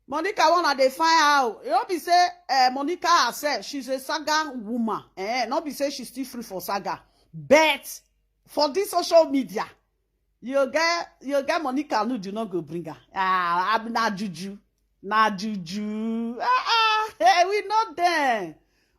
Monica wanna dey find out. You know be say Monica herself, she's a saga woman. Not be say she's still free for saga. But for this social media, you get Monica nude, you not go bring her. I'm not juju. Not juju. Hey, we not there.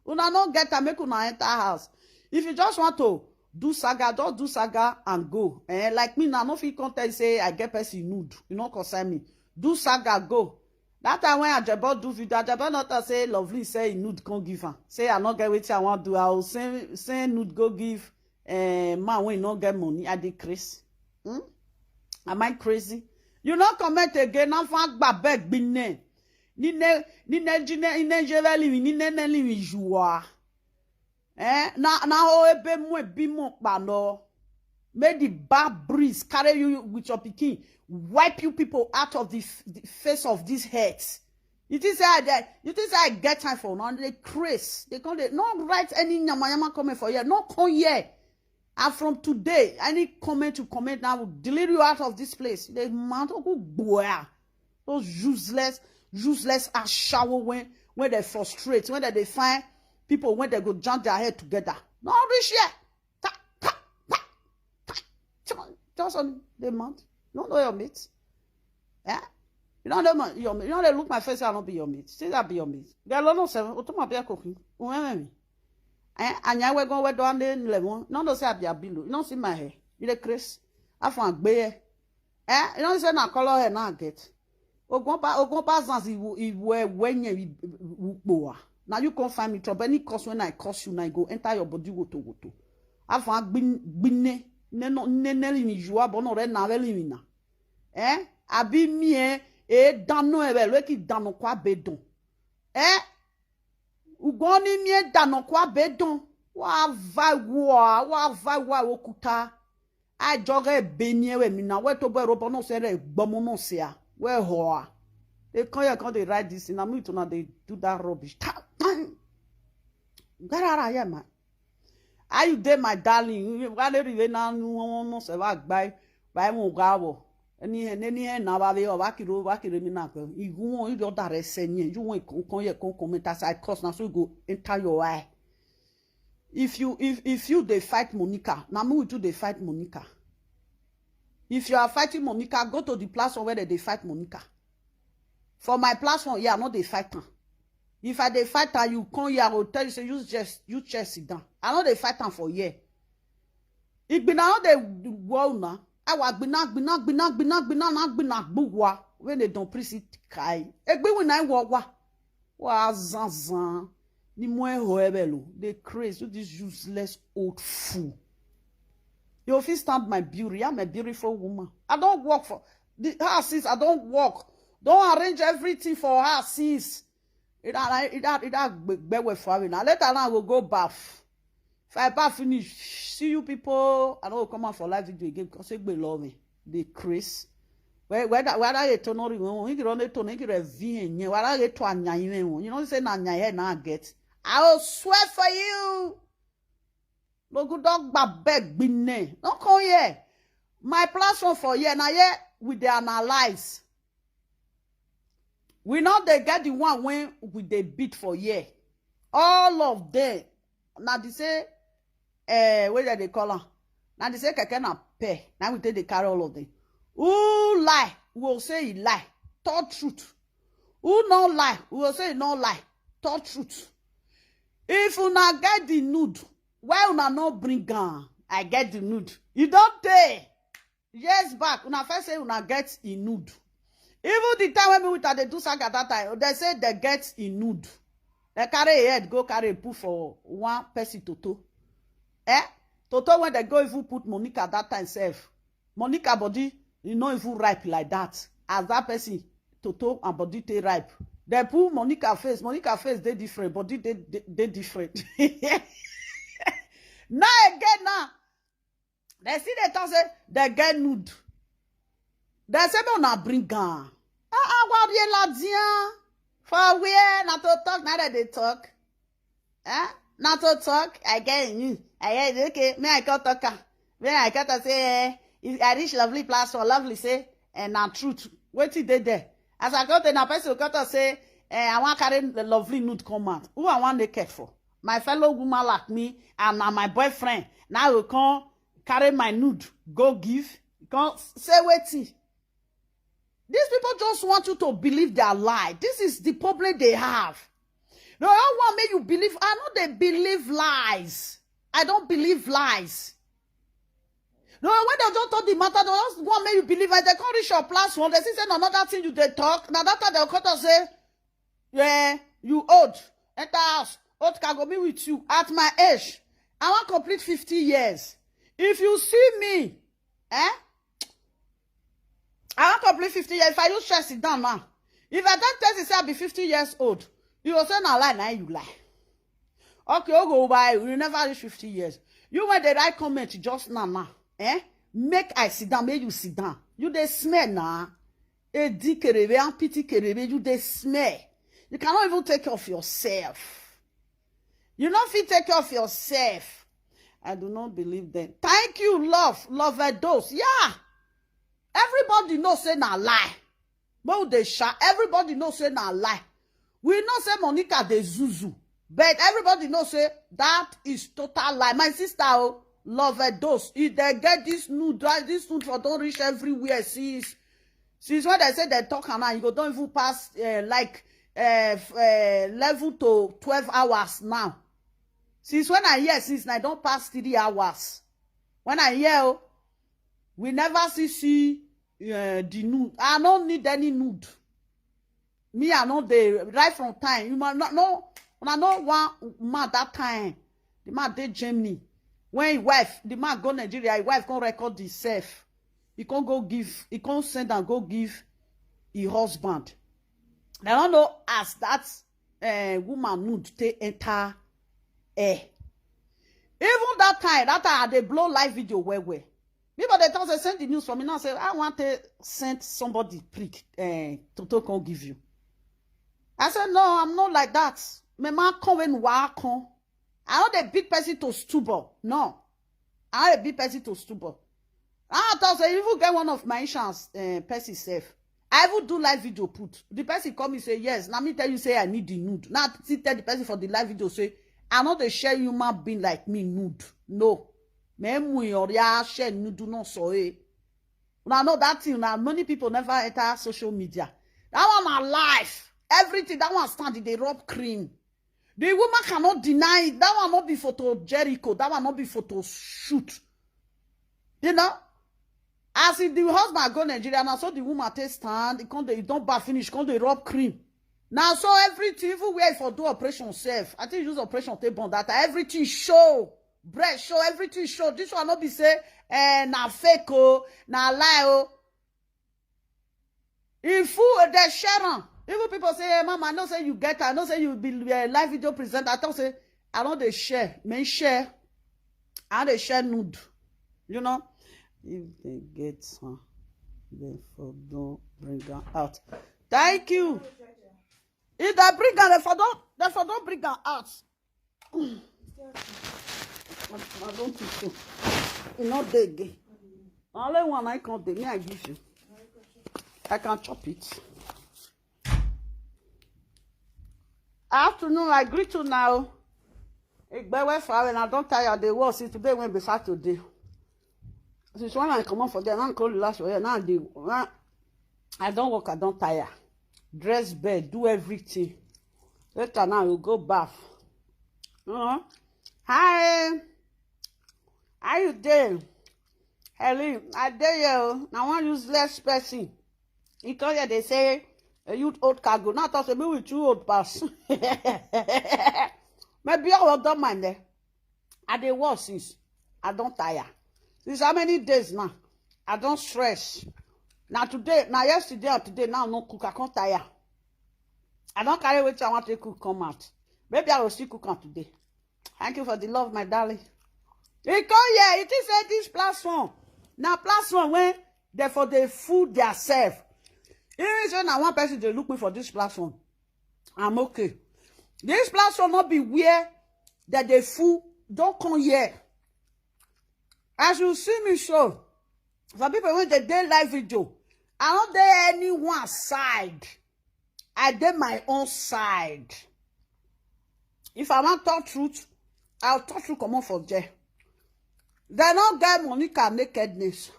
Una not get her, make una enter house. If you just want to do saga, just do saga and go. Like me now, no fit content say I get person nude. You know concern me. Do saga, go. That time when Asaboro do video, Asaboro not say lovely say nude can't give her. Say I not get what I want to do. I will say nude go give man when not get money. I decrease. Am I crazy? You not comment again. I'm fan babek binne. Ni ne jeveli ni ne li joie. Na o ebe mo bi mo pa no. Make the bad breeze carry you with your pikin, wipe you people out of the face of these heads. You think I get time for now? They craze. They can't not write any nyama comment for you. Not come here. And from today, any comment to comment now will delete you out of this place. The amount of boy, those useless as shower when they frustrate, when they find people when they go jump their head together. Not rich yet. Just on the month. You don't know your mates. Yeah? You don't know your mate. You don't look my face, I don't be your mate. Say that be your mate. Girl, no seven. Otoma be a cooking. And we're going to down there level. No, say I be a below. You don't see my hair. You the Chris. I found bear. You don't say na color hair now get. Ogon pass he wear when you boa. Now you can't find me trouble. Any cause when I curse you, now I go enter your body go to. I found binne. Neneli mi joa bono re na veli mina. Abi mi dano ebe ki dano kwa bedon. Ugoni mi dano kwa bedon. Wa va okuta. A joge benye we mina we to boy robo no se re gbomo no se a. We hoa. They come they write this in a minute now they do that rubbish. Garara ya man. Are you there, my darling? Why don't you know se va by mo gabo? Any na ba be o ba kiro mi na ko. Igun you don't resenye. You won kon comment as I cause now so go enter your eye. If you they fight Monica, now me too they fight Monica. If you are fighting Monica, go to the platform where they fight Monica. For my platform, yeah, not they fight her. If I they fight her, you come here, I will tell you, say, you just sit down. I know they fight her for year. It be now they wow now. I was bina bugwa when they don't preach it kai. It be when I walk wa zan ni mo hoebelo. They crazy with this useless old fool. You feel stand my beauty. I'm a beautiful woman. I don't work for her sis. I don't work. Don't arrange everything for her sis. It better for me now. Later now we'll go bath. If I bath finish, see you people. I don't come out for live video again because they love me. They crazy. Whether you turn on you don't need to make it a V. Whether you turn you know say na head now get. I will swear for you. No good dog but beg binne. Don't come here. My platform for here now here with the analyze. We know they get the one when with the beat for year. All of them. Now they say, what do they call her? Now they say keke na pay. Now we take the carry all of them. Who lie? We will say he lie. Talk truth. Who no lie? We will say he no lie. Talk truth. If una get the nude, why una no bring gun? I get the nude. You don't pay. Years back, una first say una get the nude. Even the time when we with they do saga that time, they say they get in nude. They carry a head, go carry a put for one person Toto. Toto when they go if you put Monica that time self. Monica body, you know if you ripe like that. As that person, Toto and body they ripe. They put Monica face they different, body they different. Now again now, they see they talk say they get nude. They say me na bring gun. What you la dia? For where not to talk, now that they talk. Not to talk. I get you. I get okay. Me I got talk. Me I got to say if I reach lovely place for lovely say and now truth. What did they there? As I got in a person got to say, I want to carry the lovely nude come out. Who I want naked for? My fellow woman like me and my boyfriend. Now you can't carry my nude. Go give. You can't say Weytin. These people just want you to believe their lie. This is the problem they have. No, I don't want me you believe. I know they believe lies. I don't believe lies. No, when they don't talk the matter, they just want me you believe it. They can't reach your platform. They say another thing you they talk. Now that time they'll come to say, yeah, you old. Enter house. Old can go be with you. At my age, I want complete 50 years. If you see me, I want complete 50 years. If I use stress it down now. If I don't tell you say I be 50 years old, you will say na lie, now you lie. Okay, I'll go by. You never reach 50 years. You went the right comment just now. Make I sit down, make you sit down. You dey smell now. A dick kerebe and pity kerebe, you dey smell. You cannot even take care of yourself. You don't fit take care of yourself. I do not believe them. Thank you, love a dose. Yeah. Everybody knows say na lie. But they sha. Everybody knows say na lie. We know say Monica de Zuzu. But everybody knows say that is total lie. My sister, love a dose. If they get this nude for don't reach everywhere. Since when they say they talk and you go don't even pass level to 12 hours now. Since when I hear, since I don't pass 3 hours. When I hear, we never see the nude. I don't need any nude. Me, I know the right from time. You might not know. When I know one man that time, the man did Germany. When his wife, the man go Nigeria, his wife can't record himself. He can't go give, he can't send and go give his husband. I don't know as that woman nude to enter air. Even that time they blow live video where. People they tell say send the news for me now. Say I want to send somebody prick to come give you. I said no, I'm not like that. My man come when come. I'm not a big person to stupor. No, I'm not a big person to stupor. I thought say even get one of my insurance person safe. I will do live video put. The person come and say yes. Now me tell you say I need the nude. Now tell the person for the live video say I'm not a share human being like me nude. No. Même we or ya share nude do not so Now know that thing. Now many people never enter social media. That one my life. Everything that one stand they rub cream. The woman cannot deny it. That one not be photo Jericho. That one not be photo shoot. You know? As if the husband go Nigeria, now so the woman take stand, they don't bath finish, they rub cream. Now so everything, even where for do operation self, I think use operation take on that. Everything show, breast show, everything show. This one not be say, na fake na lie If they share even people say, hey, mama, I know say you get, I know say you be live video presenter. I thought say, I know they share, men share, and they share nude, you know. If they get some, therefore don't bring them out. Thank you. If they bring them, therefore don't bring them out. I don't think so. It's not there again. Only one I can't do. Me, I give you. I can chop it. Afternoon, I greet you now. When I don't tire the world since today when be Saturday. Since when I come on for them, I call you last year. Now I don't work, I don't tire. Dress bed, do everything. Later now you go bath. Hi. How you doing? Hello, I dare you. I want useless person. Because they say a youth old cargo. Not us maybe with you old pass. Maybe I will don't mind there. I dey work since I don't tire. Since how many days now? I don't stress. Now today, now yesterday or today, now no cook. I can't tire. I don't carry which I want to cook come out. Maybe I will still cook on today. Thank you for the love, my darling. Because yeah, it is a this platform. Now platform when they for the food themselves. Even when I one person they look me for this platform, I'm okay. This platform not be where that the food don't come here. As you see me show, for people when they live video, I don't dey anyone side. I dey my own side. If I want talk truth, I'll talk truth come on for there. They don't get Monica nakedness.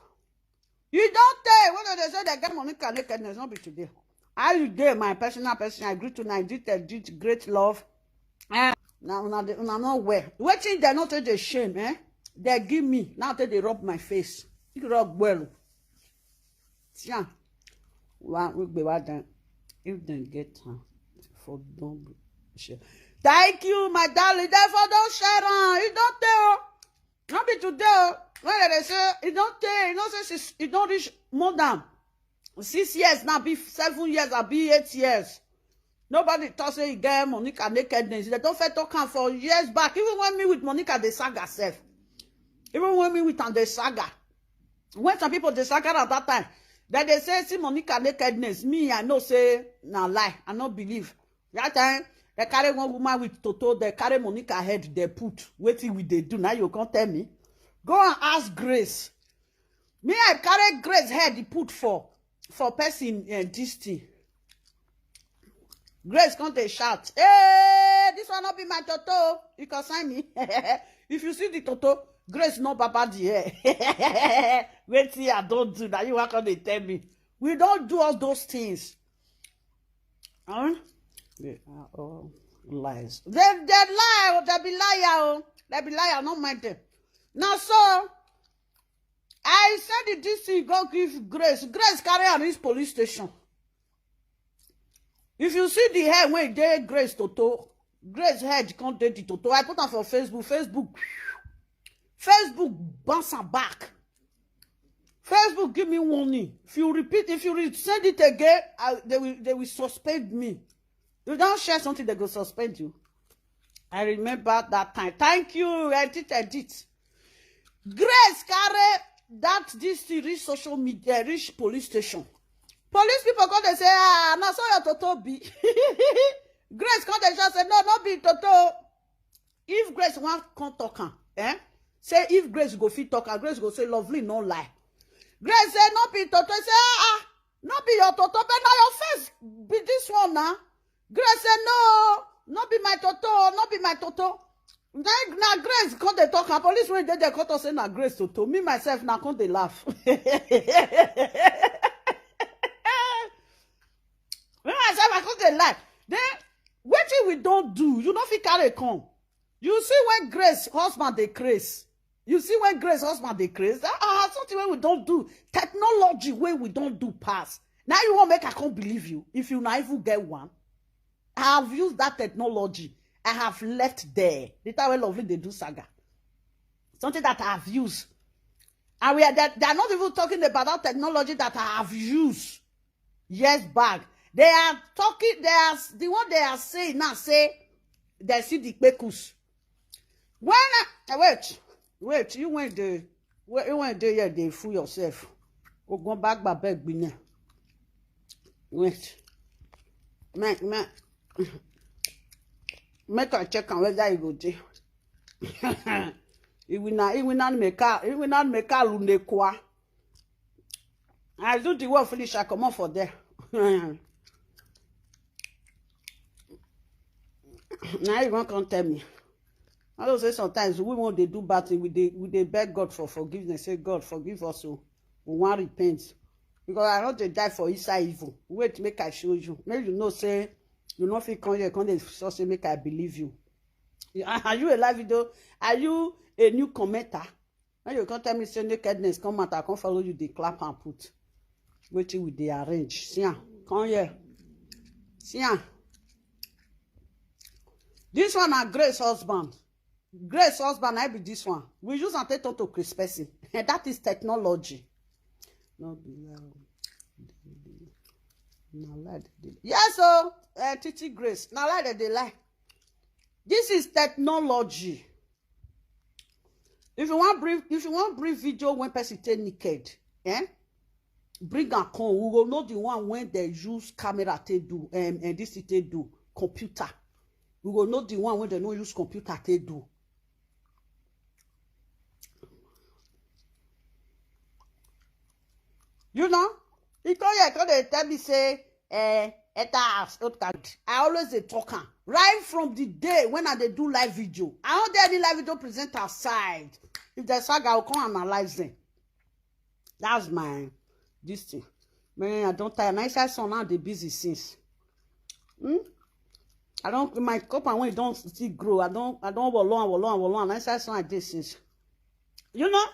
You don't tell when they say they get Monica nakedness, not be today. How you dey my personal person? I agree to I did great love. Now not well. Waiting they not take the shame, eh? They give me now they rub my face. You rub well. Yeah. Well, we'll be what then. If they get time for don't share. Thank you, my darling. Therefore, don't share on. You don't tell. Not be today. When they say it don't tell, you know, say it don't reach more than 6 years now, be 7 years, or be 8 years. Nobody talks say you get Monica nakedness. They don't fit talk for years back. Even when me with Monica the saga self. Even when me with the saga. When some people the saga at that time, that they say see Monica nakedness. Me, I know say na lie. I not believe. That time they carry one woman with Toto, they carry Monica head, they put. Waiting with they do. Now you can't tell me. Go and ask Grace. Me, I carry Grace head he put for person this thing. Grace can't they shout, hey, this one not be my Toto. You can sign me. If you see the Toto, Grace no papa the hair. Wait till I don't do that. You are going to tell me. We don't do all those things. Huh? They are all lies. They lie. They be liar. They be liar. No mind them. Now so, I said this thing go give Grace. Grace carry her reach police station. If you see the hair when they Grace Toto, Grace head can't date the Toto. I put on for Facebook. Facebook bounce her back. Facebook give me warning. If you repeat, if you send it again, they will suspend me. You don't share something, they go suspend you. I remember that time. Thank you. I did. Grace carry that this reach social media, reach police station. Police people come they say, now so your Toto be. Grace come they just say, no, not be Toto. If Grace want come talk her, say if Grace go fit talk her, Grace go say lovely, no lie. Grace say, not be Toto. Say, not be your Toto, but now your face be this one now. Grace say, no, not be my Toto, not be my Toto. Now Grace come they talk her. Police when they come to say na Grace Toto. Me myself now come they laugh. Me myself I come they laugh. Then wetin we don't do, you know if you carry come. You see when Grace husband they craze. You see when Grace husband they craze. Something where we don't do. Technology where we don't do pass. Now you won't make I can't believe you. If you not even get one. I have used that technology. I have left there. The time when lovely they do saga. Something that I have used. And they are not even talking about that technology that I have used years back. They are talking, the one they are saying now say they see the pekus. When wait, you went there yeah, they fool yourself. Go back by beg be wait. Make a check on whether you go there. It will not make a lunde kwa. I do the work finish, I come on for there. Now you won't come tell me. I don't say sometimes we want to do bad thing, we they beg God for forgiveness. Say God forgive us, so we want repent. Because I don't they die for inside evil. Wait, make I show you. Make you know say you not feel come here, come they so say make I believe you. Are you a live video? Are you a new commenter? Now you can't tell me say nakedness come out, I can't follow you, they clap and put. Wait till they arrange. See ya. Come here. See ya. This one are Grace husband. Grace husband, I be this one. We use and take to Chris person. And that is technology. No be lie. Yes, so Titi Grace. Now lie they lie. This is technology. If you want brief video when person take naked, bring a con. We will know the one when they use camera to do and this they do computer. We will know the one when they don't use computer to do. You know, Because they tell me say, I always dey talk am. Right from the day when I dey do live video. I don't dare any live video presenter side. If there's saga, I'll come analyze them. That's my this thing. Man, I don't tire. Nice son now they busy since. I don't my cup and when it don't still grow. I don't wallow. Nice son I did since. You know,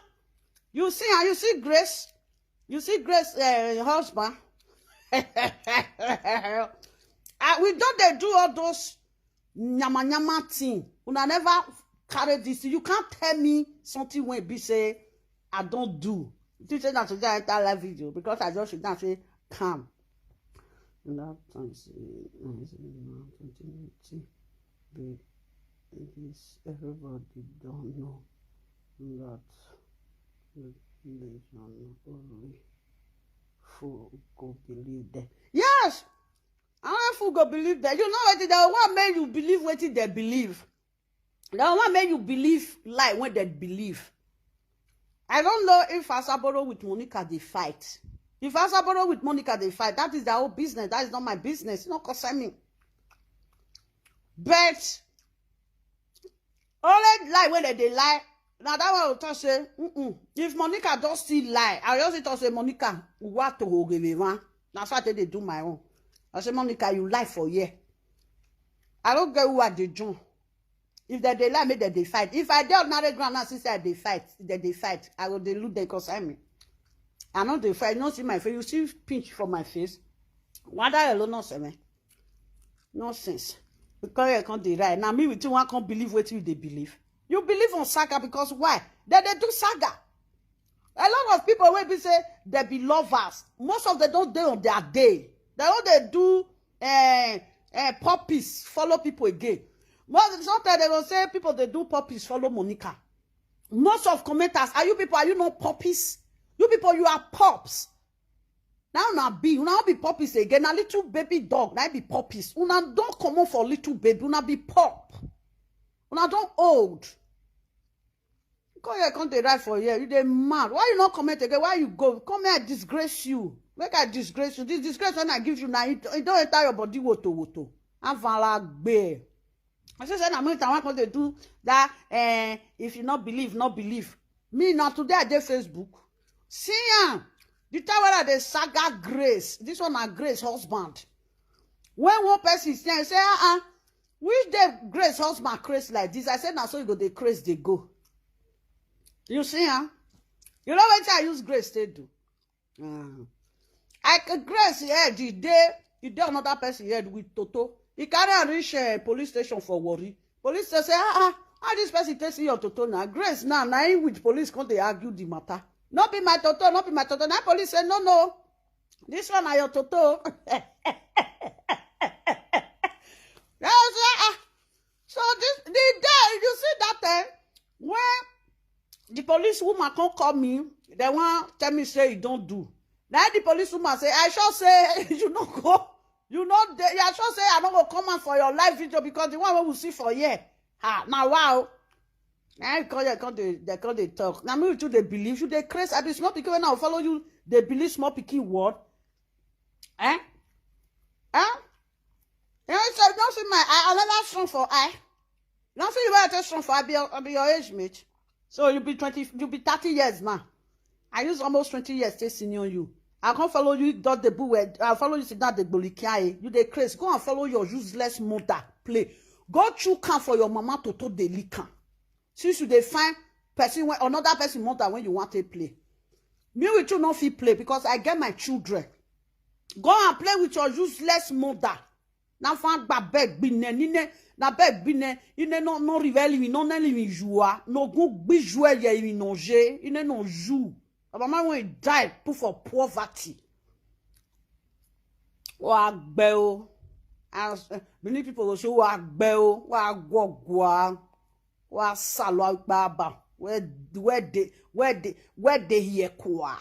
you see Grace. You see Grace husband. We don't they do all those nyama thing. Una never carry this. You can't tell me something when be say I don't do. You say that today I enter live video because I just sit down say calm. And that time this everybody don't know that religion only fool go believe that. Yes, I fool go believe that. You know what? The one make you believe what they believe. The one make you believe lie when they believe. I don't know if Asaboro with Monica they fight. If Asaboro with Monica they fight, that is their own business. That is not my business. It's not concern me. But only lie when they lie. Now that one will talk say, if Monica don't still lie, I also talk say Monica, what to hold relevant. That's why they do my own. I say Monica, you lie for year. I don't get who are the John. If they lie, make they fight. If I dey ordinary ground now, sister they fight. They fight. I will they look they concern me. I know they fight. You don't see my face. You see pinch from my face. Why that alone not say me? Nonsense. Because you can't dey right. Now me with you one can't believe what you they believe. You believe on saga because why? They do saga. A lot of people will be say they be lovers. Most of them don't dey on their day. They all they do puppies follow people again. Sometimes they will say people they do puppies follow Monica. Most of commenters, are you not puppies? You people, you are pups. Now be puppies again. A little baby dog, now be puppies. Una don't come on for little baby. Una be pup. Una don't old. Because you can't right for you. You they mad. Why you not comment again? Why you go? Come here, I disgrace you. Make I disgrace you. This disgrace when I give you now, it don't enter your body woto. I'm like bear. I say I'm going to do that. If you not believe. Me now today I did Facebook. See the time where the saga Grace. This one na Grace husband. When one person is saying, say, which day Grace husband craze like this? I said, now so you go the craze they go. You see, You know what I use Grace to do? I can Grace here the day another person here with Toto. He can't reach police station for worry. Police say, how this person takes your Toto now? Grace now with police can't they argue the matter? Not be my Toto. Now police say, no. This one are your Toto. So the day you see that time when the police woman can't call me, they want tell me say you don't do. Now the police woman say, I shall say you not go. You know, I shall say I'm not gonna come out for your live video because the one we will see for here. Now wow. Now they call they talk. Now me too they believe you they crazy. I be small pikin when I follow you, they believe small pikin word. You know, so don't see my eye, another strong for eye. Don't see you better strong for I be your age mate. So you be 30 years now. I use almost 20 years to senior you. I can't follow you dot the boo I follow you sit down the bolikai. You the craze. Go and follow your useless mother. Play. Go through can for your mama to the liquor. Since you they find person when another person mother when you want to play. Me with you not fit play because I get my children. Go and play with your useless mother. Now find beg bine nine na beg bine ine no rivel mi non li joie no go bi jouer ye mi nonger ine no joue. Mama when die put for poverty. Wa gbe o. As many people will say wa gbe o, wa gogwa, wa salo baba. Where they hear kwa.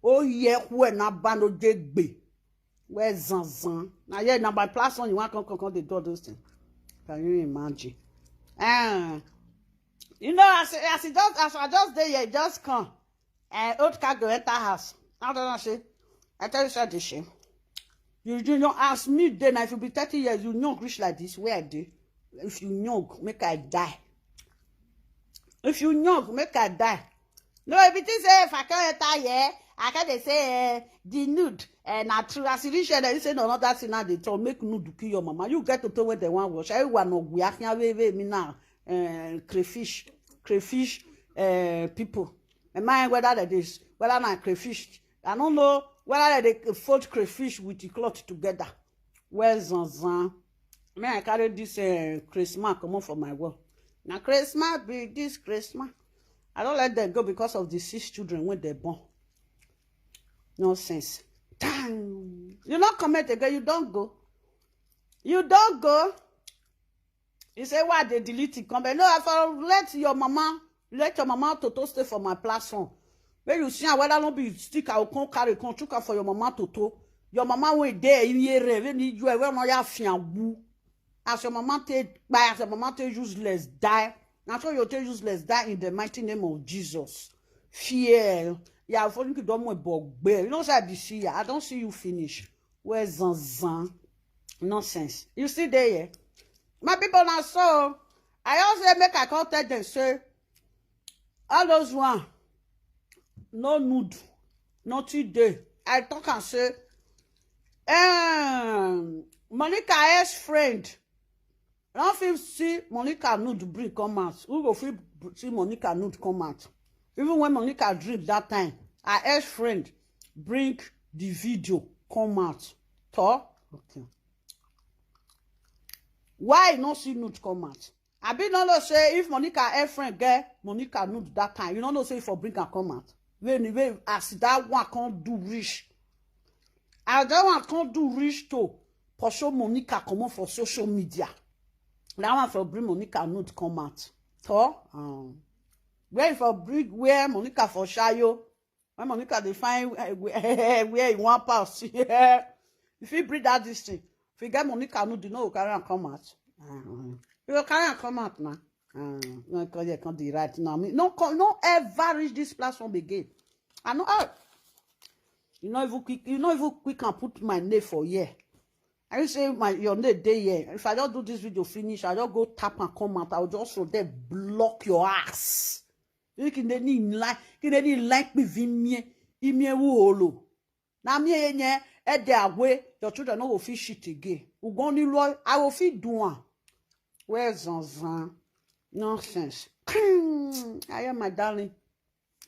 Oh yeah, when na bando degbe. Where zanzan. Now yeah, now by plus one you want to come they do those things. Can you imagine? You know, as I just there, you just come. Old car go enter house. How do I say? I tell you say this shit. You don't ask me then if you be 30 years, you young rich like this, where I do? If you young, make I die. If you young, make I die. No, if it is if I can't enter here, I can't say the nude and not true. As you say no, not that thing now they tell make nude to kill your mama. You get to tell when they want wash. Everyone know we are me now. Crayfish people. And mind whether that is whether not crayfish. I don't know whether they fold crayfish with the cloth together. Where's Zanzan? Me I carry this Christmas come on for my work. Now Christmas be this Christmas. I don't let them go because of the 6 children when they're born. Nonsense. Dang. You not comment again, you don't go. You don't go. You say why they delete it. Come back. No, I let your mama to stay for my platform. When you see whether not be stick, I will come carry control for your mama to. Your mama went there in here, when you ever know your fian. As your mama take by as your mama take useless die. Now so you take useless die in the mighty name of Jesus. Fear. Yeah, for you don't want bog. You know say this year. I don't see you finish. Where's Zanzan? Nonsense. You see there, yeah? My people now so I also make a contact them say all those one no nude, not today. I talk and say Monica's friend. I don't feel see Monica nude bring come out. Who go feel see Monica nude come out? Even when Monica drink that time, her ex-friend bring the video come out. Talk? Okay. Why not see nude come out? I be not say if Monica ex-friend get Monica nude that time, you don't know say for bring her come out. When as that one can't do rich. As that one can't do rich to pursue Monica come on for social media. That one for bring Monica nude come out. Talk? Where for bring where Monica for shayo? When Monica they find where you want pass. If you bring that this thing, if you get Monica nude, you know you carry and come out. You carry and come out now. No, because you can't do right now. No ever reach this platform again. I know. You know if you quick and put my name for here. I say your name day here. If I don't do this video finish, I don't go tap and comment. I'll just so there block your ass. You can like me vimie imie wuolo. Na me enye e dey away your children no go fit shit again. We go ni lo I will fit do one. Where's Zanzan? Nonsense. I am my darling.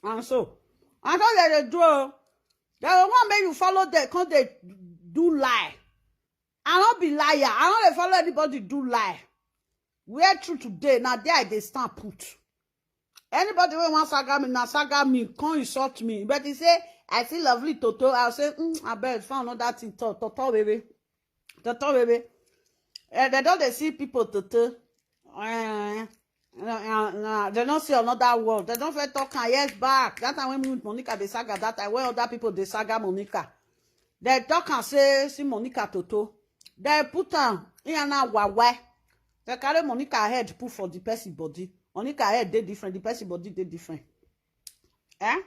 And so I don't let it do. They want make you follow them, can't they do lie? I don't be liar. I don't follow anybody do lie. We're true today. Now there they stand put. Anybody who wants saga me, can't insult me. But he say, I see lovely Toto. I'll say, I bet found another thing. Toto baby. Toto baby. They don't they see people Toto. They don't see another word. They don't fit talk yes back. That time when me with Monica they saga that time when other people they saga Monica. They talk and say, see Monica Toto. They put her in na wawa. They carry Monica head put for the person body. Monica head they different. The person body they different. Eh?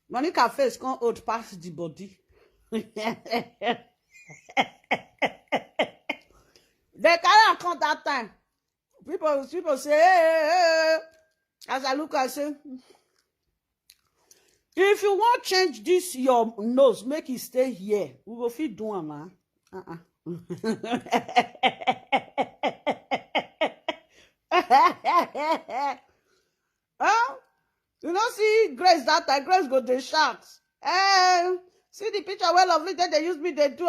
Monica face can't hold past the body. They carry account that time. People say, hey. As I look, I say, if you want to change this your nose, make it stay here. We will fit do am now. You know, see Grace that time. Grace go the sharks. See the picture well lovely that they use me. They do.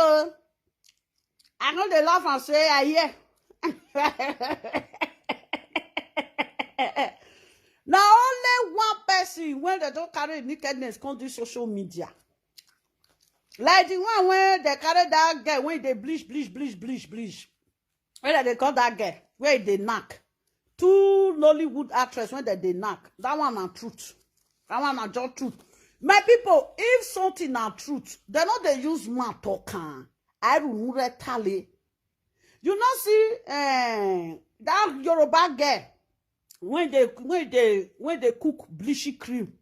I know they laugh and say, I hear. Now only one person when they don't carry nakedness come do social media. Like the one where they carry that girl when they bleach. Where they call that girl where they knock. Two Nollywood actress when they knock. That one are truth. That one are just truth. My people, if something are truth, they know they use man talking. I will not tally. You know see that Yoruba girl when they cook bleachy cream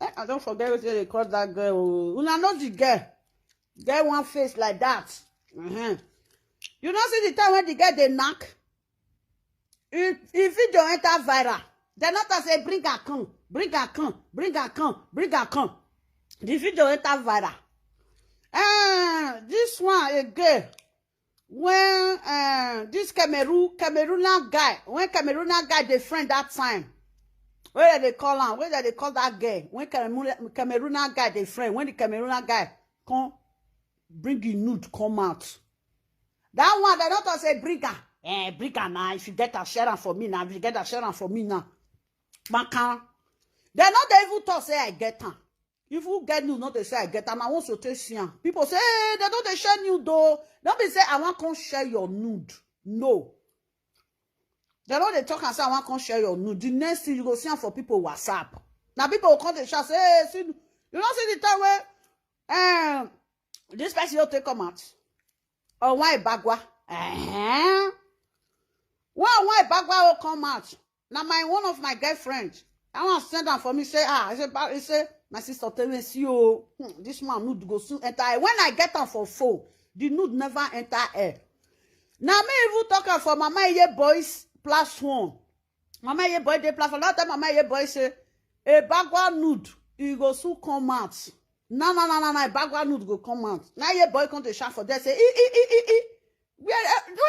I don't forget what they call that girl. Una know the girl. Get one face like that. You know, see the time when the girl they knock. If video enter viral, they not say bring a come, bring a come, bring a come, bring a come. The video enter viral. This one again. When this Cameroonian guy, when Cameroonian guy they friend that time. Where they call him? Where they call that guy? When Cameroonian guy they friend, when the Cameroonian guy come bring the nude come out. That one they not say bring her. Bring her now. If you get a share for me now, if you get a share for me now. Baka. They not even talk say I get her. If you get nude, not they say I get her. I want to tell you. People say, hey, they don't share nude though. Don't be say I want to share your nude. No. They know they talk and say I want to share your nude. The next thing you go see for people WhatsApp. Now people will come to chat say, hey, see, you don't see the time where this person will take come out. Or why bagwa? Why bagwa will come out? Now one of my girlfriends, I want to send them for me. Say he say my sister tell me see you. This man nude go soon enter. When I get them for phone, the nude never enter air. Now me even talking for Mama Ye Boys platform. Mama Ye Boy they platform. That time Mama Ye Boy say a bagwa nude he go soon come out. No, bagwa nude go come out. Now Ye Boy come to shout for that say where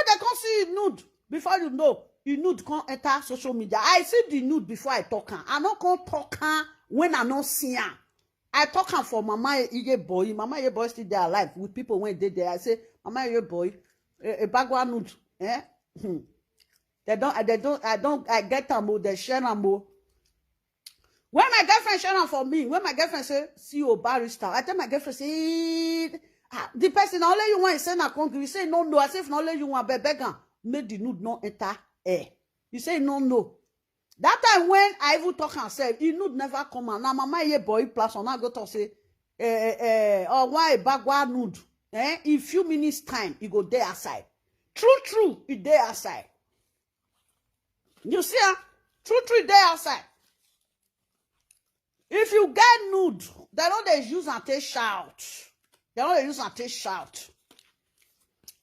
they come see nude before you know the nude come enter social media. I see the nude before I talk her. I not come talk her when I not see her. I talk her for Mama Ye Boy. Mama Ye Boy still there alive with people when they there. I say Mama Ye Boy a bagwa nude. I get them, they share them. When my girlfriend share them for me, when my girlfriend say, see you barrister, I tell my girlfriend, say, the person, only you want to send a country, you say, no. I say, if only you want to beg her, make the nude not enter air. You say, no. That time when I even talk and say, the nude never come out. Now, Mama Ye Boy plus, on I go to say, why bagwa nude? In few minutes time, you go there outside. True, it there outside. You see, true, there outside. If you get nude, they don't they use and take shout. They don't they use and take shout.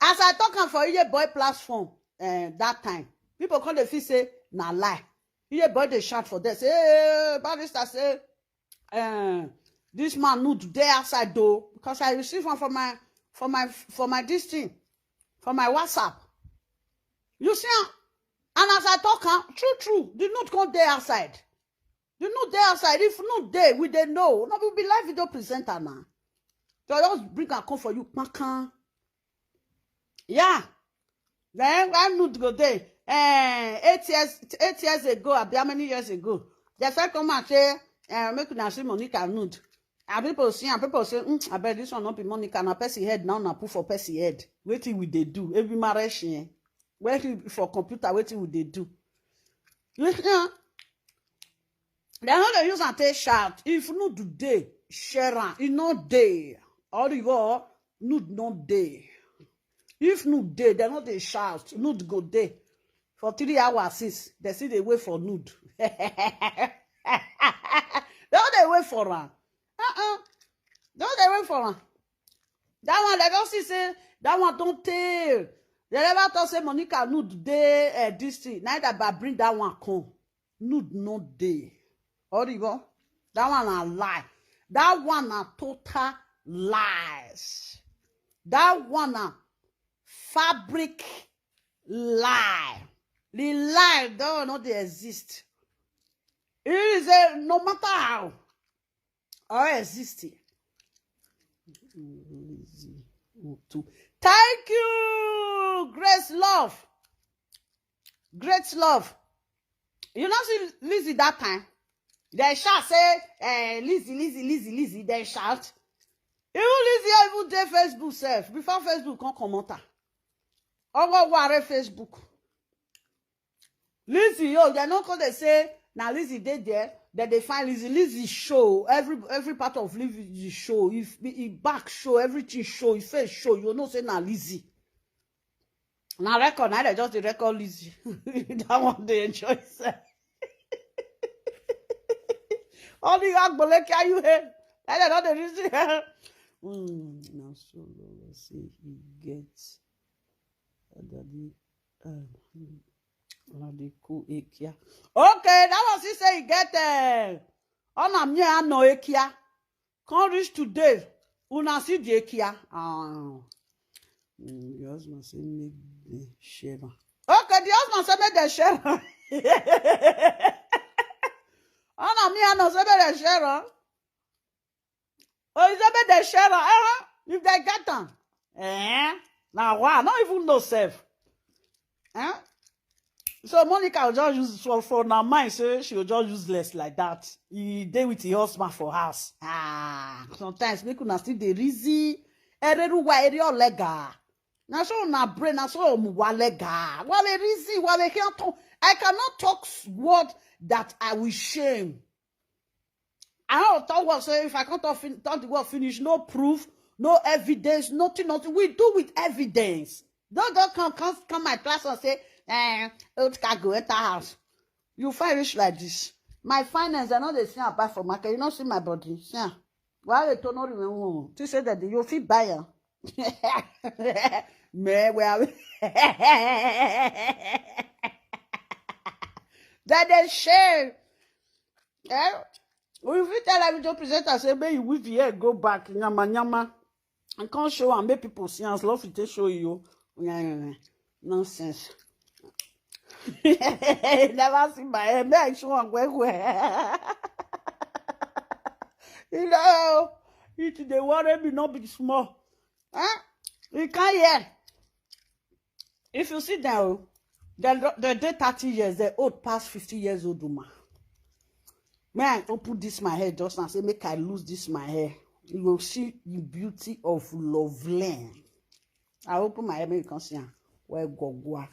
As I talk for Ye Boy platform, that time, people come to feel say, nah lie. Ye Boy they shout for this. Hey, barrister say, this man nude there outside though, because I receive one for my this thing, for my WhatsApp. You see, and as I talk, true, the nude come there outside. The nude there outside. If not there, we don't know. No, we'll be live video presenter now. So I just bring a call for you. Yeah. Then when nude go there, 8 years ago, how many years ago, they said come and say, make una see Monica nude. And people say, I bet this one not be Monica. Na person head now, na put for person head. Waiting with they do. Every marriage, waiting for computer, waiting with they do. Yeah. They know they use and take shout. If nude today, share am. It not day. Or you go, nude not day. If nude day, they know they shout. Nude go day. For 3 hours, they see they wait for nude. They know they wait for am. Don't they wait for am. That one, they don't see say, that one don't tell. They never thought say Monica nude day this thing. Neither but bring that one come. Nude not day. Or you go, that one a lie. That one a total lies. That one a fabric lie. The lie don't know they exist. It is no matter how or existing. Thank you, Grace Love. Great Love. You know see Lizzie that time. They shout say, Lizzie, they shout. Even Lizzie even dey Facebook self. Before Facebook come comment. Ogo ware Facebook. Lizzie, they not call they say, now Lizzie there, that they find Lizzie show, every part of Lizzie show, if back show, everything show, if face show, you know say now Lizzie. Now record, now they just the record Lizzie. That one they enjoy self. All the agbole can you hear? I don't know the reason. Now so let's see he gets the cool ekia. Okay, that was he say he get on a mere no ekia. Can't reach today. Una see the ekia. The husband say make the share. Okay, the husband say make the share. On a mere no say make the share. Oh, is that make the share? If they get them. Now wow, not even no self. So Monica will just use for now mind say she will just useless like that. He dey with the husband for house. Sometimes make una still dey reason ereruwa ere olega. Na so na brain na so walega. Wale reason wale can't talk. I cannot talk word that I will shame. I don't talk what say if I can't talk the word finish, no proof, no evidence, nothing. We do with evidence. Don't come my class and say, go enter house. You find rich like this. My finance, I know they see apart from market. You don't see my body. See, why they don't remember? To say that you feel buyer. Me, where that they share. We fit tell a video presenter say, "May you with here go back nyama. I can't show and make people see as love to show you." Nonsense. Never see my hair. May I show and where? You know, it they worry me not be small. You can't hear. If you sit down, they 30 years, they old past 50 years old woman. May I open this my hair just and say, make I lose this my hair. You will see the beauty of Loveland. I open my hair, make you can see where go.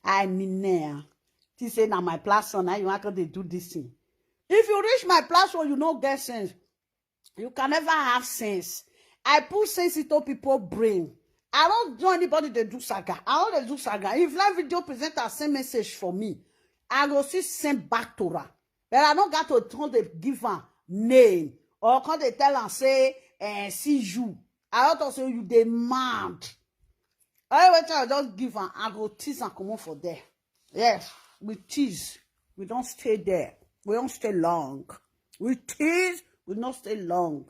I mean there. She say now my platform, now you want to do this thing. If you reach my platform, you don't get sense. You can never have sense. I put sense into people's brain. I don't do anybody they do saga. I don't do saga. If live video presenter send message for me, I go see send back to her. But I don't got to turn the give her name or can they tell and say, see you. I don't say you demand. I just give her. I go tease and come on for there. Yes, we tease. We don't stay there. We don't stay long. We tease. We don't stay long.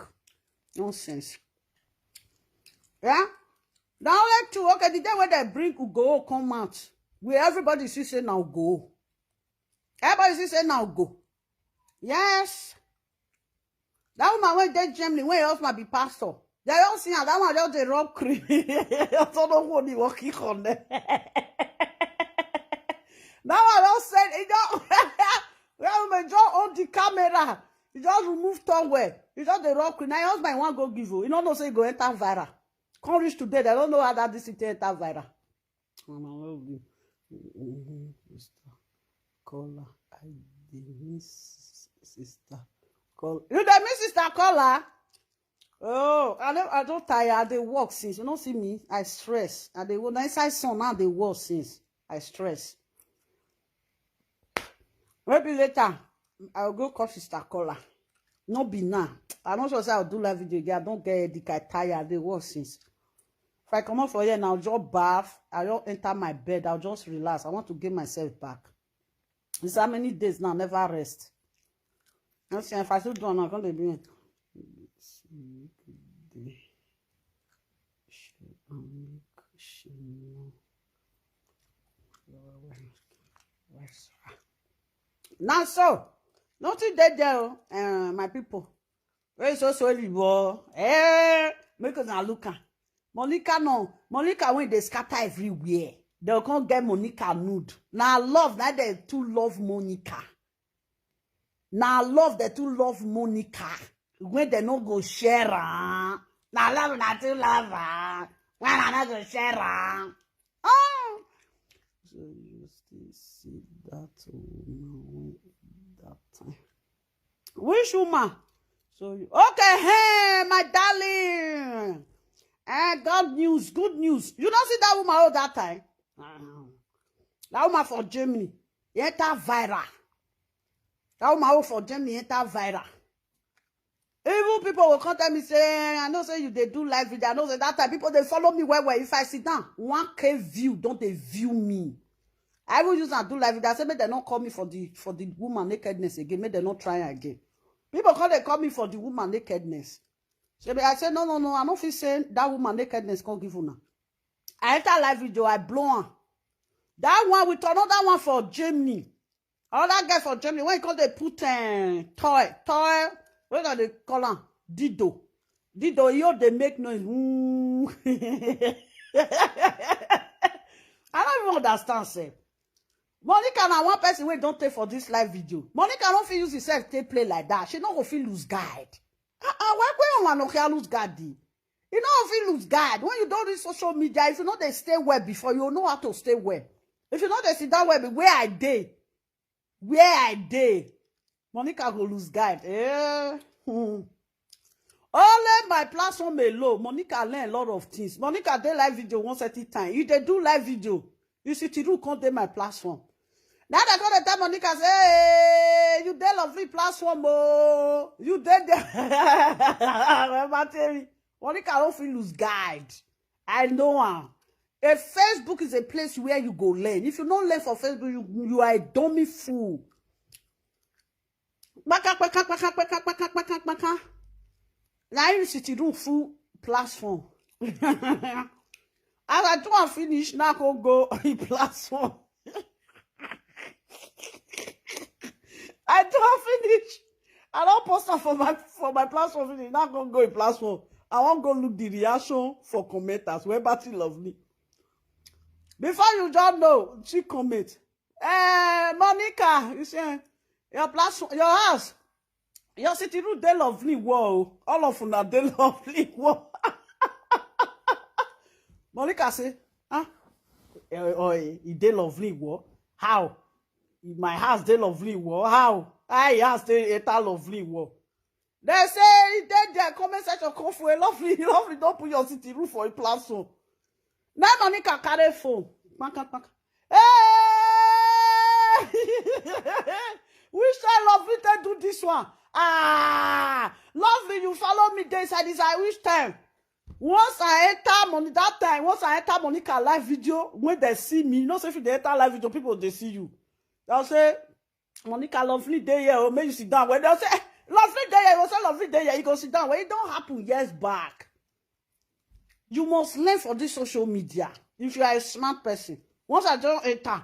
Nonsense. Yeah. Now like to okay. The day when they bring go come out, where everybody see say now go. Everybody see say now go. Yes. That woman went there Germany when your husband be pastor. They don't see her. That one just the rob cream. I don't know what he working on there. Now I don't said it don't. That woman just on the camera. He just remove tongue where. He just the rob cream. Now your husband want go give you. You don't know say go enter viral. Can't reach today. They don't know how that this enter viral. Caller. I miss sister. Call you the miss sister caller. Oh, I don't tire. They work since you don't see me. I stress. And they will inside sun now. They work since I stress. Maybe later I'll go call sister caller. No be now. I'm not sure say I'll do live video again. I don't get the tired. They work since. If I come out for here now, I'll just bath. I'll just enter my bed. I'll just relax. I want to get myself back. It's how many days now, never rest. I'm saying if I still do, I'm going to be. Now, so, nothing dead there, my people. Very so make us now look at Monica. No, Monica when they scatter everywhere. They can't get Monica nude. Now love that they too love Monica. Now love they too love Monica. When they no go share her. Now love not too love her. When I not go share her. Oh. So you still see that woman that time. Which woman? So you, okay, hey, my darling. God news, good news. You don't see that woman all that time. That woman for Germany. Enter viral. That woman for Germany enter viral. Even people will come tell me, say, I know say you they do live video. I know say that time people they follow me where if I sit down, 1K view, don't they view me? I will use and do live video. I say, make they not call me for the woman nakedness again. Make they not try again. People they call me for the woman nakedness. So I say, no. I don't feel saying that woman nakedness can't give you now. I enter live video, I blow on. That one with another one for Germany. Another guy for Germany. When you call they put toy. What are they call them? Dido, you they make noise. I don't even understand, say. Monica na one person wey don't take for this live video. Monica don't feel use herself take play like that. She not go feel lose guide. Why you want no lose guide? You know feel lose guide. When you don't read social media, if you know they stay well before, you know how to stay well. If you know they sit down well, where I dey. Monica go lose guide. Only my platform alone, Monica learn a lot of things. Monica dey live video once at a time. You they do live video. You see, Tiru can't dey my platform. Now they go to tell Monica say, hey, you dey lovely platform, oh. You dey there. Monica don't feel lose guide. I know her. Facebook is a place where you go learn. If you don't learn for Facebook, you are a dummy fool. Now you sit in full platform. As I do and finish, now go in platform. I do and finish. I don't post for my platform finish. Now go in platform. I won't go look the reaction for commenters. Where Batty love me. Before you don't know, she comment. Monica, you say your platform, your house, your city room, they lovely. Whoa, all of them are they lovely. Whoa. Monica say, they lovely. Whoa, how? My house, they lovely. Whoa, how? I house, they lovely. Whoa. They say they comment section come for a lovely. Don't put your city room for a platform. Now Monica carry phone. Hey! Which time lovely they do this one? Lovely, you follow me there inside this. Which time? Once I enter Monica live video, when they see me, you know, so if they enter live video, people they see you. They'll say, Monica, lovely day here, or maybe you sit down. When they'll say, lovely day here, you say lovely day here, you go sit down. When it don't happen years back. You must learn for this social media. If you are a smart person, once I don't enter,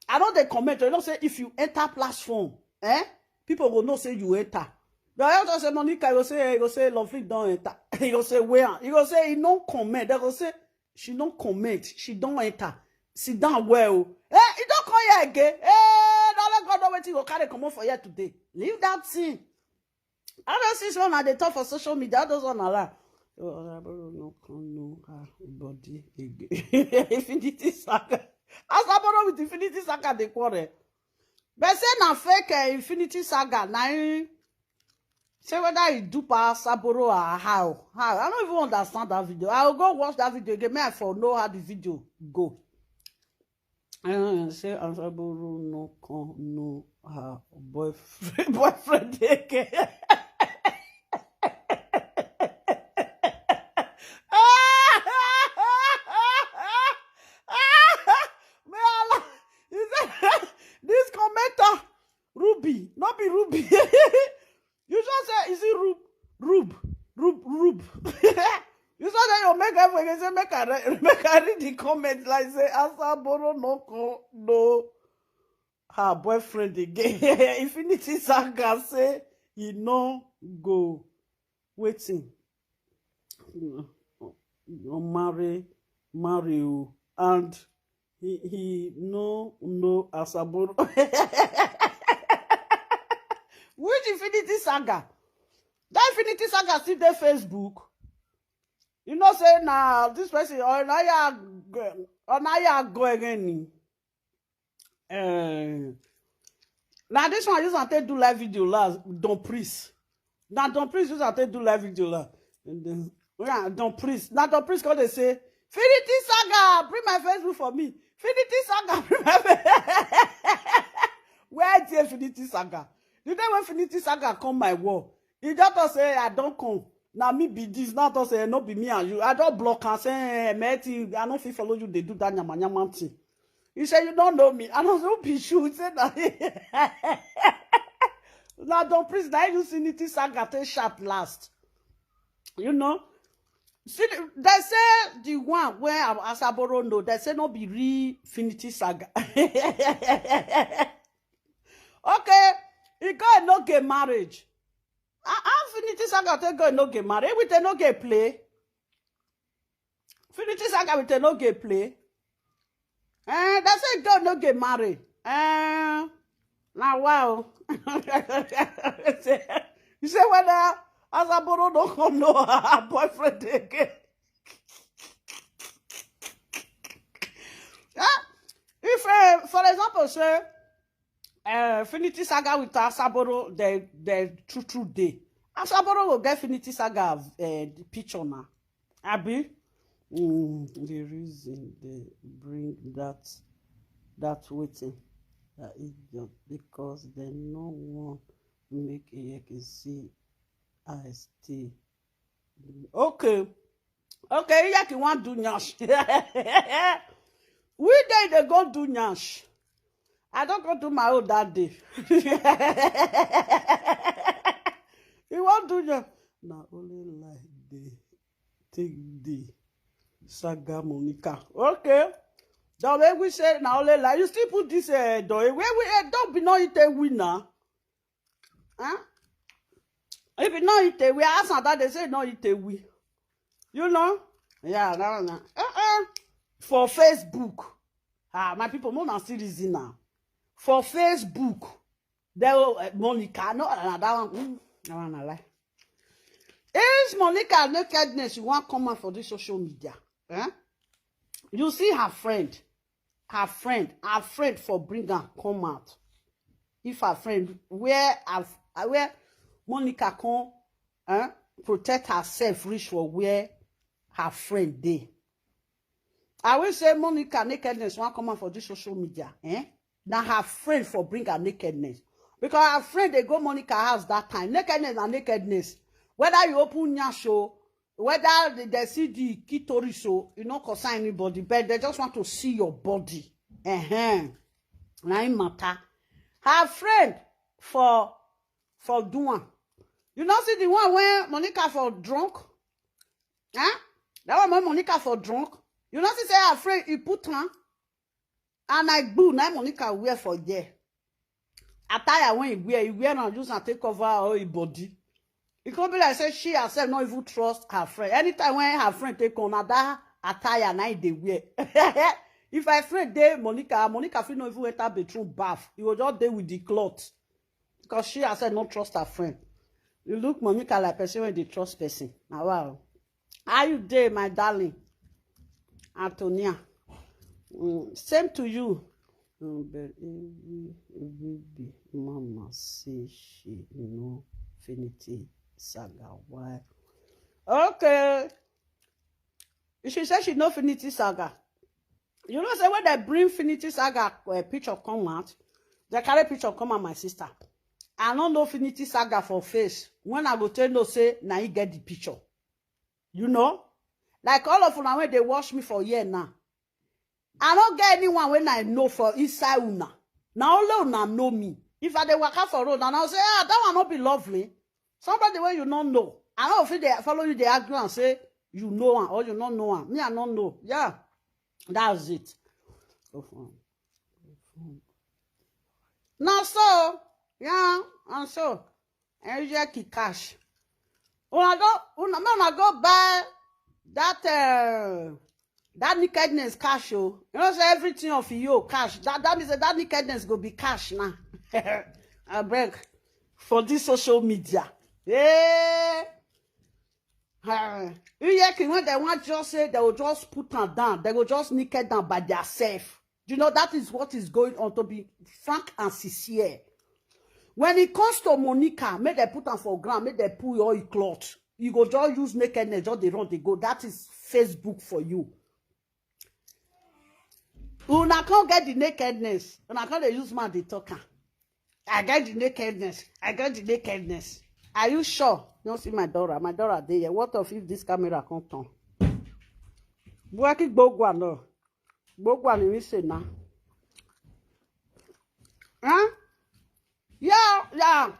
I know they comment. You know say if you enter platform, people will not say you enter. But I also say Monica, you go say lovely don't enter. You go say where? You go say he don't comment. They go say she don't comment. She don't enter. Sit down well. He don't come here again. Don't let God know what you go carry come on for here today. Leave that thing. I don't see one at the top for social media. Those one are like. Asaboro no can know her body again. Infinity Saga. Asaboro with Infinity Saga they quarrel. But say na fake Infinity Saga. Now say whether it do pass Asaboro or how. I don't even understand that video. I will go watch that video again. May I for know how the video go. Say Asaboro no can know her boyfriend again. Not be Ruby. You just say, is it Rube? You just say, you make everything. Say, make I read the comments like say, Asaboro no her boyfriend again. Infinity Saga say, he no go Weytin. Marry you. And he no Asaboro. Which Infinity Saga? That Infinity Saga still there Facebook. You know say now this person or now go again. Now this one use and do live video last. Don't priest. Now don't priest use and do live video last. And then don't priest. Now don't priest cause they say Infinity Saga bring my Facebook for me. Infinity Saga bring my Where is the Infinity Saga? The day when Finity Saga come my wall, he just say I don't come. Now me be this, not to say no be me and you. I don't block and say, mate, I don't feel follow you. They do that nyama thing. He said you don't know me. I don't be sure. He said that. Now don't please. Now you Finity Saga take shot last. You know. See, they say the one where Asaboro know. They say no be real Finity Saga. Okay, he go and no get marriage. Finity Saga take go and no get married. We take no get play. Finity Saga we take no get play. They say go no get married. Now wow. You say whether Asaboro don't come no her boyfriend again. If for example say Finity Saga with Asaboro the true day. Asaboro will get Finity Saga the picture now. Abi, the reason they bring that Weytin that is just because they no want make a see I stay. Okay, you want do nyash. We they go do nyash. I don't go do my own that day. You want to do now only like the take the Saga Monica. Okay. The way we say now only like you still put this the way we don't be not it a winner. Huh? If you not it we ask that they say not it a we. You know? Yeah, no. For Facebook. My people more than citizen now. For Facebook, there Monica, no, that one I lie. Is Monica nakedness you want come out for this social media? You see her friend for bring her come out. If her friend where Monica come protect herself reach for where her friend dey. I will say Monica nakedness want come out for this social media, Now her friend for bring her nakedness. Because her friend they go Monica house that time. Nakedness and nakedness. Whether you open your show, whether they see the kitori show, you not concern anybody, but they just want to see your body. Now it matter. Her friend for doing. You not see the one when Monica for drunk? That one when Monica for drunk. You not see say her friend he put her. And like boo, now Monica wear for there. Attire when he wear now just and take over all his body. It could be like say she herself not even trust her friend. Anytime when her friend take on that attire, now they wear. If her friend dey Monica feel not even enter bedroom bath. He will just there with the cloth. Because she herself not trust her friend. You look Monica like person when they trust person. Now wow. How you there, my darling? Antonia. Same to you. But every mama say she no Finity Saga. Why? Okay. She said she no Finity Saga. You know, say when they bring Finity Saga picture come out, they carry picture come out my sister. I don't know Finity Saga for face. When I go tell no say now you get the picture. You know? Like all of them when they watch me for a year now. I don't get anyone when I know for inside una. Now only una know me. If I dey waka for road and I'll say, that one not be lovely. Somebody when you don't know. I don't feel they follow you, they argue and say, you know one or you don't know one. Me, I don't know. Yeah. That's it. Now so, yeah, and so, and you get cash. When I go buy that nakedness cash, you know, say everything of you cash. That means that nakedness go be cash now. I beg for this social media. Yeah. When they want just say they will just put them down, they will just naked down by themselves. You know, that is what is going on, to be frank and sincere. When it comes to Monica, make they put them for ground, make they pull all your cloth. You go just use nakedness, just they run, they go. That is Facebook for you. Una can't get the nakedness. Una can't use man they talk. I get the nakedness. I get the nakedness. Are you sure? You don't see my daughter. My daughter there. What if this camera can't turn? Buaki Bogwa no. Bogwa ni we say now. Huh? Yeah.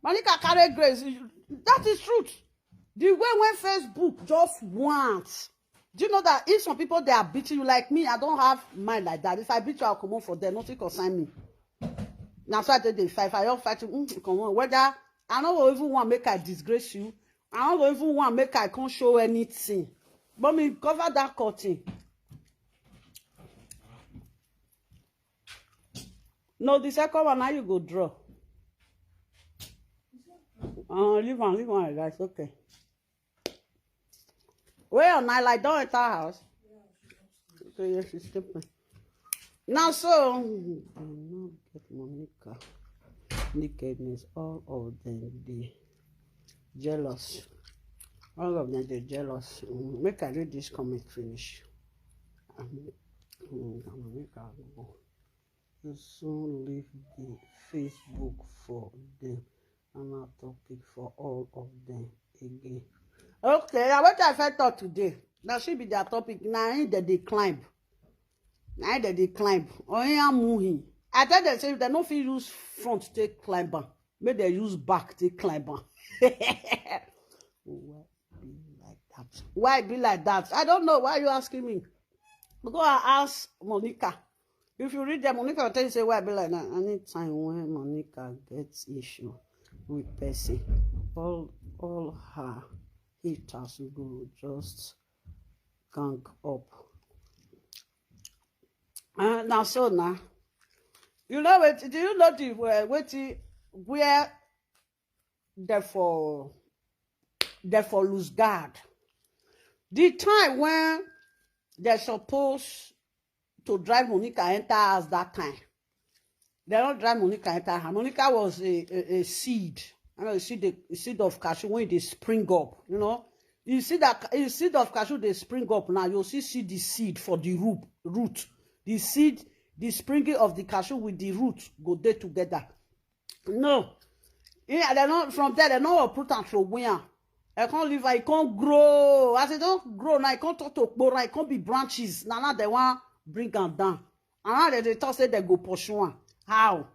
Monica carry grace. That is truth. The way when Facebook just wants. Do you know that if some people they are beating you like me, I don't have mind like that. If I beat you, I'll come on for them. Nothing concern me. Now so I did the fight. If I don't fight you, come on. Whether I don't even want to make I disgrace you. I don't even want to make I can't show anything. But me cover that curtain. No, the second one now you go draw. Leave on, guys. Okay. Where on I like don't enter house. Okay, yes, she's sleeping. Now so not get Monica. Nakedness, all of them they jealous. All of them they jealous. Make I read this comment finish. Make I go. You soon leave the Facebook for them. Another topic for all of them again. Okay, now what I first thought today. That should be their topic. Now that they climb. Now that they climb. Oh yeah, moving. I tell them say if they no fit use front to take climber. Maybe they use back to take climber. Why be like that? Why be like that? I don't know. Why are you asking me? Go and ask Monica. If you read them, Monica will tell you say why be like that. Anytime when Monica gets issue with person, all her haters go just gang up. Now so now, you know what? Do you know the where therefore lose guard? The time when they're supposed to drive Monica enter house that time. They don't drive Monica enter her. Monica was a seed. I know you see the seed of cashew when they spring up, you know. You see that seed of cashew they spring up now. You'll see the seed for the root. The seed, the springing of the cashew with the root go there together. No. Yeah, they're not from there, they're not put on from where. I can't live, I can't grow. As it don't grow, now I can't talk to Bora, I can't be branches. Now they want bring them down. And now they talk say they go pursue one. How?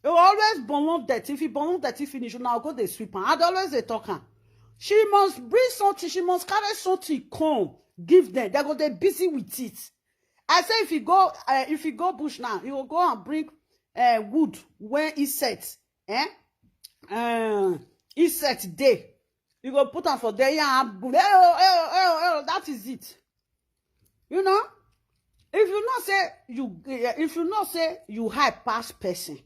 You always born that if you born that if finish, now go they sweep. And always they talk her. She must bring something, she must carry something, come, give them. They go they busy with it. I say if you go bush now, you will go and bring wood when it sets. It sets day. You go put on for there, yeah, that is it. You know? If you not say you high pass person,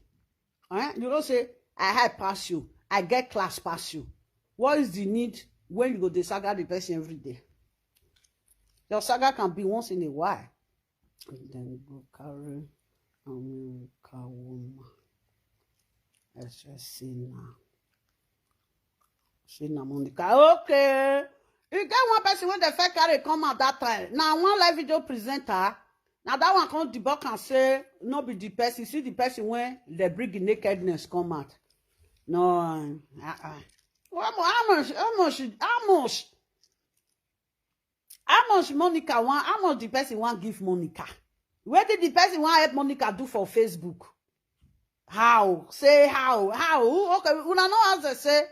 you don't say I high pass you, I get class pass you. What is the need when you go to saga the person every day? Your saga can be once in a while. And then go carry America woman. Let's just see now. See now, Monica. Okay. You get one person when the first carry come at that time. Now one live video presenter. Now that one come debunk and say no be the person. See the person when they bring the nakedness come out. No. How much Monica want? How much the person want give Monica? Where did the person want help Monica do for Facebook? How? Say how? How? Okay, una know how they say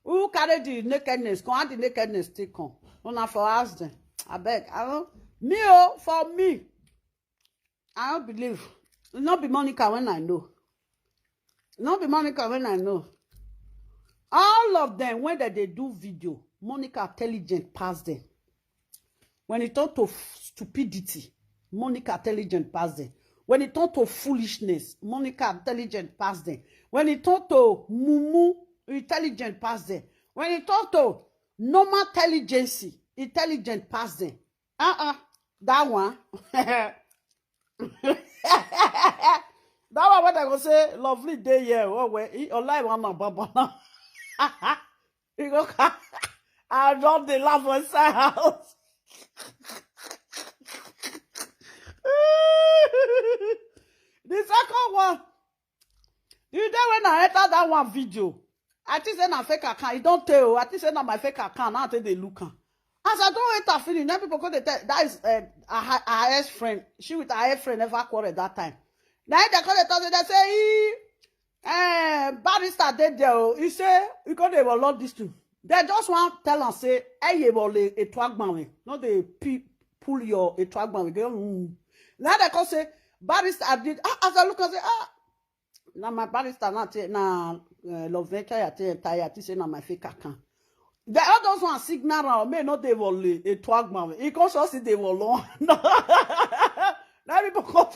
who carry the nakedness? Come how the nakedness take come? Una for ask them. I beg. I don't. Me for me. I don't believe. It not be Monica when I know. It not be Monica when I know. All of them when they do video, Monica intelligent pass them. When it talk to stupidity, Monica intelligent pass them. When it talk to foolishness, Monica intelligent pass them. When it talk to mumu, intelligent pass them. When it talk to normal intelligence, intelligent pass them. That one. That one what I go say, lovely day here. Oh, where alive one baba. You go I love the laugh inside house. The second one, you know when I enter that one video, I think say na fake account. You don't tell. I think say na my fake account. Now I think they look am. As I don't enter finish, then people go they tell that is her ex friend. She with her ex friend never quarrel that time. Now they call they tell they say barrister dead there. He say you go they will love this too. They just want tell and say hey you will a twagman. No they pull your a twagman. Now they call say barrister did. As I look and say now my barrister not na love venture ya tire say na my fake account. The others want signal or may not they will a twagman. He can also see they will long. Now people come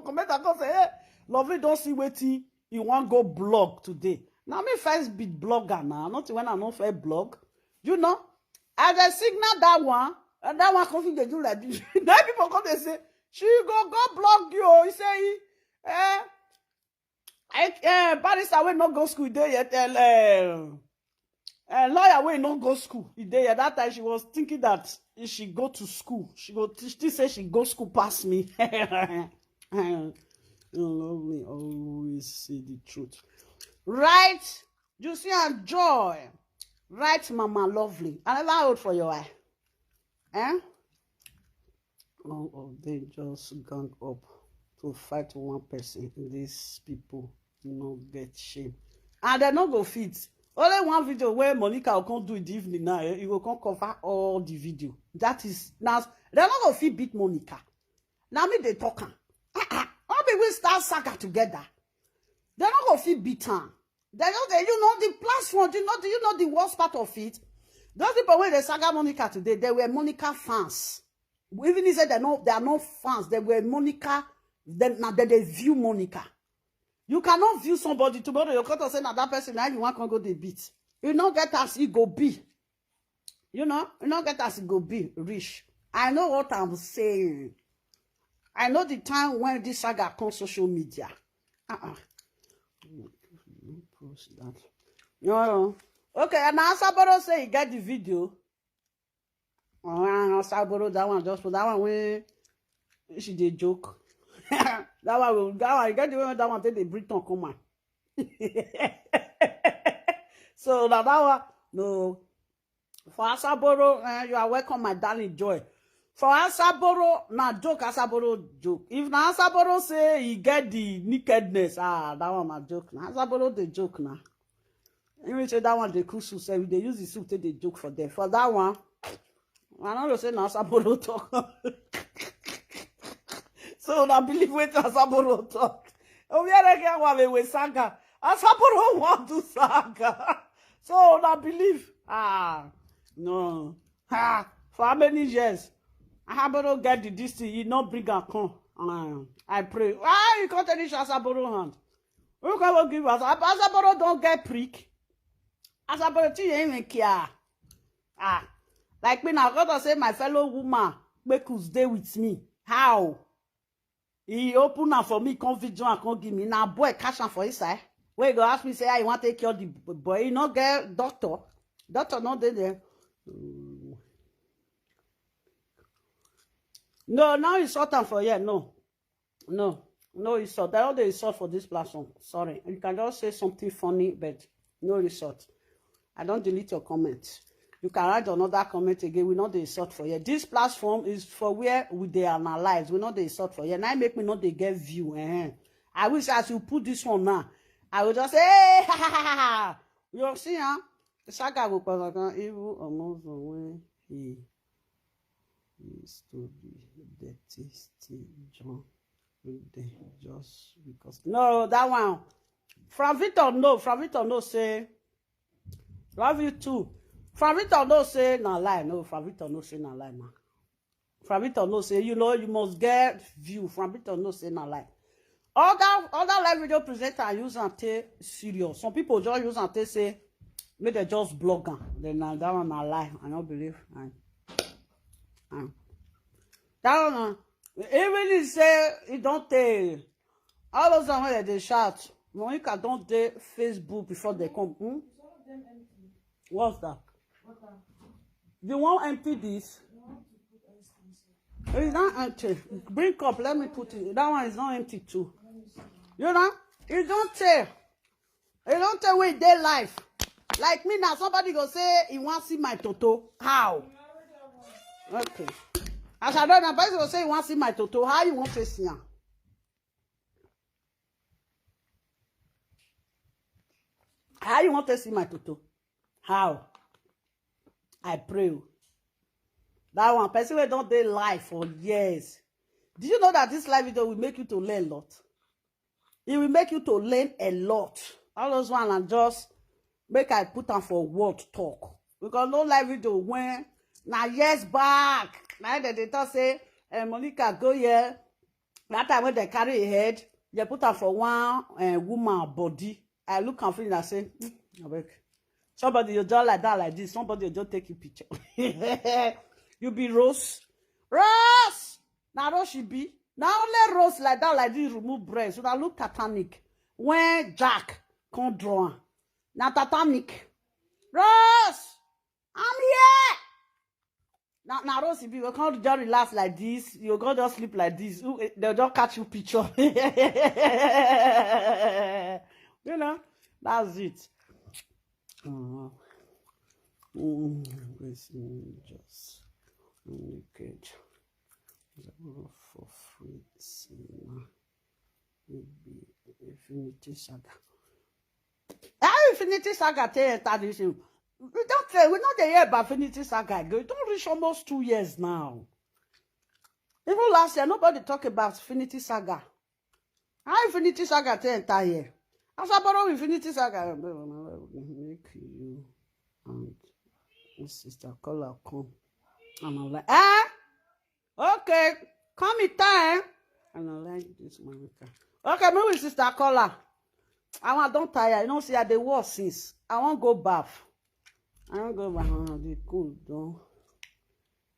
comment and say hey lovely don't see Weytin you want go blog today. Now me first big blogger now, not when I know fair blog. You know, as I signal that one, and that one config they do like this. Now people come and say, she go blog you. He say, barrister will not go school there yet. Lawyer will not go school there yet. That time she was thinking that if she go to school, she go still say she go school past me. You love me, always say the truth. Right, Juicy and Joy. Right, Mama Lovely. I never hold for your eye. All of them just gang up to fight one person. These people no get shame. And they no go fit. Only one video where Monica will come do in the evening now. You will come cover all the video. That is now they not go fit beat Monica. Now me they talking. All people start saga together. They not go fit beat her. They know the platform. You know the worst part of it. Those people when they saga Monica today, they were Monica fans. Even if they are not fans, they were Monica. Now they view Monica. You cannot view somebody tomorrow. You can't say now that person now you want to go the beat. You not get as it go be. You not get as it go be rich. I know what I'm saying. I know the time when this saga comes social media. Post that. No. Okay, and Asaboro say he get the video. Asaboro, that one just for that one when she did joke. that one you get the one that one take the Britain come on. So that one no. For Asaboro, you are welcome, my darling Joy. For Asaboro, na joke, Asaboro joke. If na Asaboro say he get the nakedness, that one na joke. Na Asaboro the joke now. Even say that one the crucial say they use the soup take the joke for them. For that one, I don't say na Asaboro talk. So na believe what Asaboro talk. Oh we are again one with saga. Asaboro want to saga. So na believe. No. For how many years? Asaboro get this thing, he not bring a come. I pray. Why you can't tell this Asaboro hand? Who can give us? Asaboro don't get prick. Asaboro you even care. Like me now, God say my fellow woman make us stay with me. How? He open up for me, come video and come give me. Now boy cash am for his side. Where you go ask me say you want to take care of the boy? You not get doctor. Doctor not there. No, now it's sort time for here. No, it's sort. There all the resort for this platform. Sorry, you can just say something funny, but no resort. I don't delete your comment. You can write another comment again. We not the resort for here. This platform is for where we they analyze. We not the resort for here. Now make me not they get view. I wish as you put this one now, I will just say, hey, ha ha ha ha. You see, the saga will cause evil almost the way he used to be the tasty John just because. No, that one. From Victor no say. Love you too. From Victor no say na lie. No, from Victor no say na lie, man. From Victor no say you must get view. From Victor no say na lie. Other live video presenter use and take serious. Some people just use and take say make they just blog am. Then that one na lie. I don't believe. That one, even if say it don't take all those time when they shout, Monica don't take Facebook before they come. What's that? You want empty this? It's not empty. Bring up, let me put it. That one is not empty too. You know? It don't take. You don't tell where they life. Like me now, somebody go say he wants to see my toto. How? Okay. As I don't know, person go say he wants to see my toto. How you want to see him? How you want to see my toto? How? I pray. That one person will don't dey live for years. Did you know that this live video will make you to learn a lot? It will make you to learn a lot. All those one and just make I put on for word talk. Because no live video when now years back. Now they talk say Monica go here. That time when they carry a head, they put on for one woman body. I look and feel and say, somebody you just like that like this. Somebody you just take a picture. You be Rose. Rose! Now Rose she be. Now only Rose like that like this remove breast. So that look Titanic. When Jack come draw. Now Titanic. Rose! I'm here! Now Rose be. You can't just relax like this. You can't just sleep like this. They'll just catch you picture. You know? That's it. Just naked for free cinema. Maybe Infinity Saga. How Infinity Saga tell this? We don't say we not hear about Infinity Saga. It don't reach almost 2 years now. Even last year, nobody talk about Infinity Saga. How Infinity Saga tell entire year? Asaboro Infinity Saga make you and Sister Color come. And I'm like, okay, come in time. And I like this Monica. Okay, me with Sister Color. I don't tire. You know, see, I dey work since. I won't go bath. I won't go bath. They cool, don't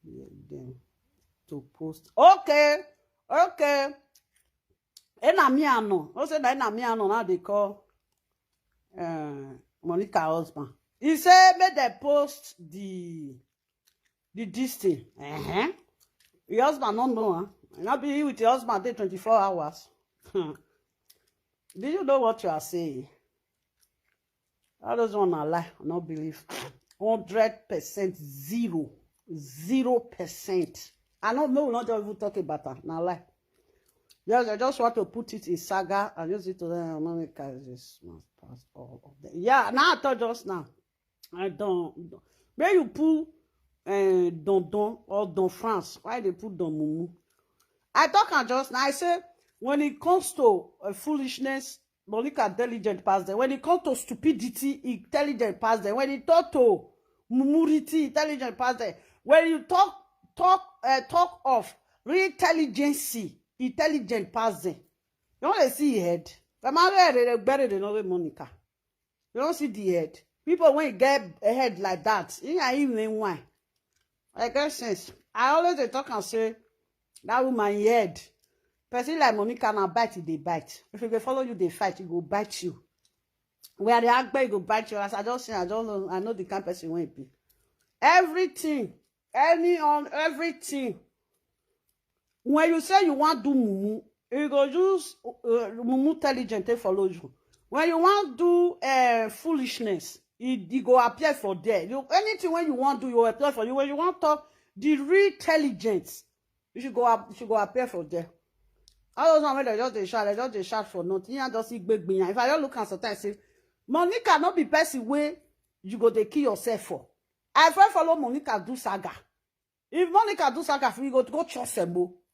get them to post. Okay. Enamiano. Also, that Enamiano now they call Monica husband. He said, make them post the this thing. Your husband don't know, huh? Not be with your husband day 24 hours. Do you know what you are saying? I just want to lie. I don't believe. 100% 0%. I don't know. Not even talk about that. Now lie. Yes, I just want to put it in saga and use it to Monica. This must pass all of them. Yeah, now I thought just now. I don't. Where you put Don or Don France? Why they put Don Mumu? I talk and just now. I say when it comes to foolishness, Monica intelligent past them. When it comes to stupidity, intelligent past them. When it talk to mumurity, intelligent past them. When you talk of real intelligence, intelligent past them. You want to see head? The man better than other Monica. You don't see the head. People when you get a head like that, you ain't even why. I get sense. I always talk and say that woman head. Person like Monica now bite, they bite. If they follow you, they fight, it go bite you. Where they act it go bite you. As I just say, I know the kind of person won't be. Everything, everything. When you say you want to do mumu, you go use mumu intelligent to follow you. When you want to do foolishness, it go appear for there. Anything when you want to do, you appear for you. When you want to talk the real intelligence, you should go appear for there. All those when they just shout for nothing. You just see big being. If I don't look at sometimes say, Monica not be person way you go to kill yourself for. I first follow Monica do saga. If Monica do saga for you go to go trust them.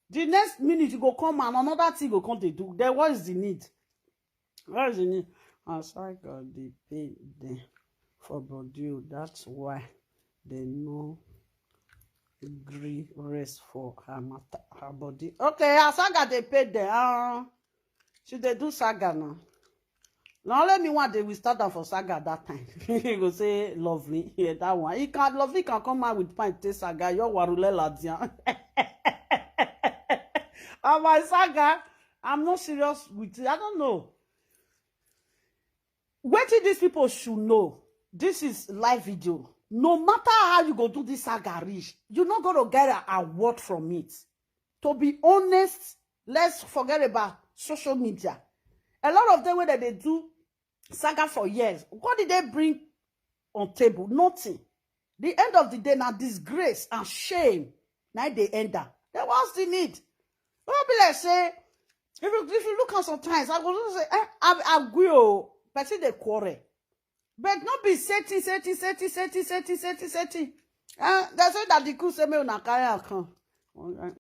The next minute you go come and another thing go come to do. Then what is the need? What is the need? As I got the pay them for produce. That's why they know agree rest for her matter, her body. Okay, as I got the pay them. Should they do saga now? Now let me want they will start down for saga that time. He go say lovely. Yeah, that one. He can lovely can come out with pint taste saga. Your warule ladian. On my saga, I'm not serious with it. I don't know. What these people should know. This is live video. No matter how you go do this saga reach, you're not going to get an award from it. To be honest, let's forget about social media. A lot of them when they do saga for years. What did they bring on table? Nothing. The end of the day, now disgrace and shame. Now they end up. Then what's the need? Well, be like say, if you look at sometimes, I will say, I agree, but see they quarrel. But not be setting. They say that the coup say me una carry account.